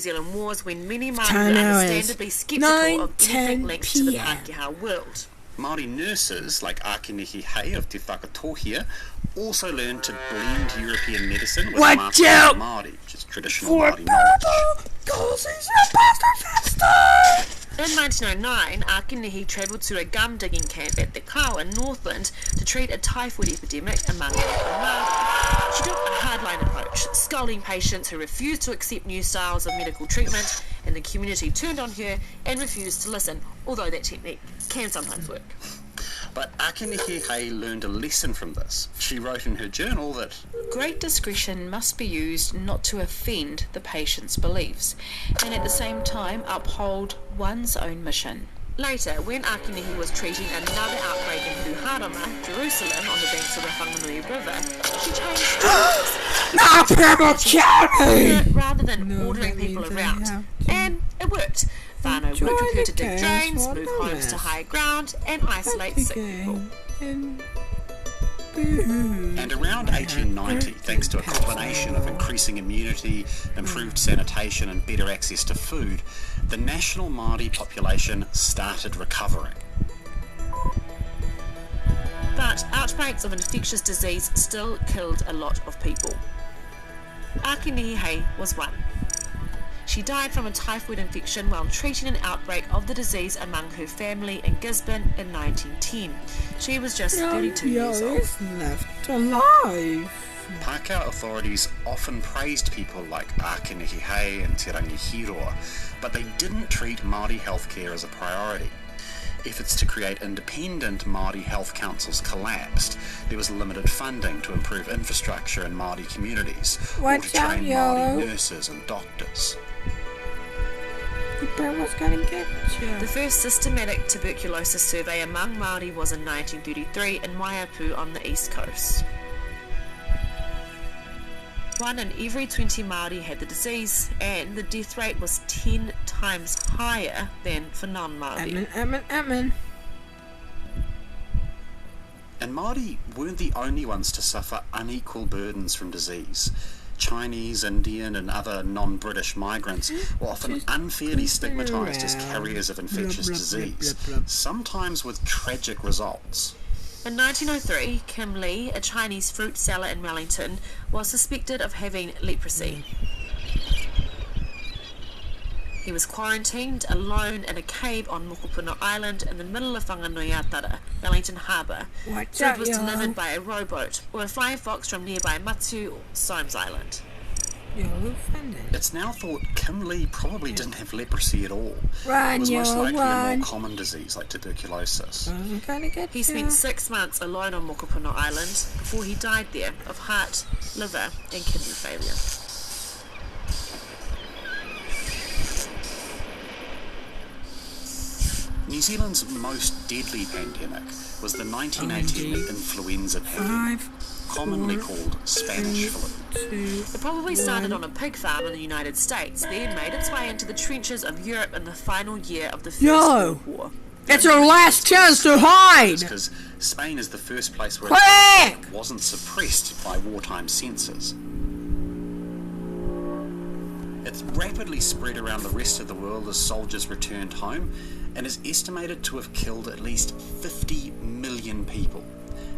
Zealand Wars when many Māori were understandably sceptical of anything linked to the Pākehā world. Māori nurses like Ākenehi Hei of Te Whakatohia also learned to blend European medicine with Māori, which is traditional Māori knowledge. In 1909, Ākenehi travelled to a gum digging camp at Te Kao in Northland to treat a typhoid epidemic among local Māori. She took a hardline approach, scolding patients who refused to accept new styles of medical treatment, and the community turned on her and refused to listen, although that technique can sometimes work. But Ākenehi Hei learned a lesson from this. She wrote in her journal that great discretion must be used not to offend the patient's beliefs, and at the same time uphold one's own mission. Later, when Ākenehi was treating another outbreak in Puharama, Jerusalem, on the banks of the Whanganui River, she changed rather than ordering people around. And it worked. Whānau worked with her to dig drains, move homes to higher ground, and isolate sick people. And around 1890, thanks to a combination of increasing immunity, improved sanitation and better access to food, the national Māori population started recovering. But outbreaks of infectious disease still killed a lot of people. Ākenehi Hei was one. She died from a typhoid infection while treating an outbreak of the disease among her family in Gisborne in 1910. She was just 32 years old. Left alive. Pākehā authorities often praised people like Ākenehi Hei and Te Rangihiroa, but they didn't treat Māori healthcare as a priority. Efforts to create independent Māori health councils collapsed. There was limited funding to improve infrastructure in Māori communities or to train Māori nurses and doctors. The first systematic tuberculosis survey among Māori was in 1933 in Waiapu on the east coast. 1 in every 20 Māori had the disease, and the death rate was 10 times higher than for non-Māori. And Māori weren't the only ones to suffer unequal burdens from disease. Chinese, Indian and other non-British migrants were often unfairly stigmatised as carriers of infectious disease, sometimes with tragic results. In 1903, Kim Lee, a Chinese fruit seller in Wellington, was suspected of having leprosy. He was quarantined alone in a cave on Mokopuna Island in the middle of Whanganuiatara, Wellington Harbour. Food was delivered by a rowboat or a flying fox from nearby Matsu or Somes Island. It's now thought Kim Lee probably didn't have leprosy at all. It was most likely a more common disease like tuberculosis. He spent 6 months alone on Mokopuna Island before he died there of heart, liver and kidney failure. New Zealand's most deadly pandemic was the 1918 influenza pandemic, commonly called Spanish flu. It probably started on a pig farm in the United States, then made its way into the trenches of Europe in the final year of the First World War. It's our last chance to hide! Because Spain is the first place where it wasn't suppressed by wartime censors. It's rapidly spread around the rest of the world as soldiers returned home, and is estimated to have killed at least 50 million people.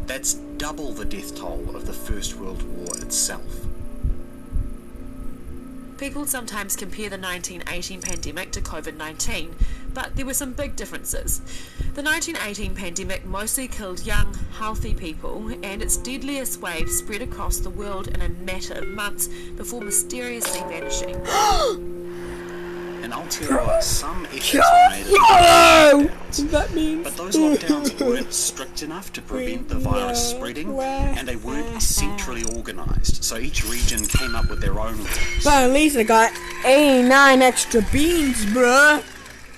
That's double the death toll of the First World War itself. People sometimes compare the 1918 pandemic to COVID-19, but there were some big differences. The 1918 pandemic mostly killed young, healthy people, and its deadliest wave spread across the world in a matter of months before mysteriously vanishing. In Aotearoa, some efforts were made but those lockdowns weren't strict enough to prevent the virus spreading, and they weren't centrally organised, so each region came up with their own rules. But at least I got 89 extra beans, bruh.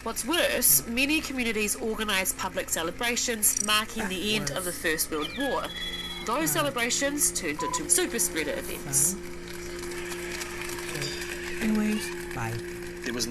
What's worse, many communities organised public celebrations marking the end of the First World War. Those celebrations turned into super spreader events. Anyways, bye.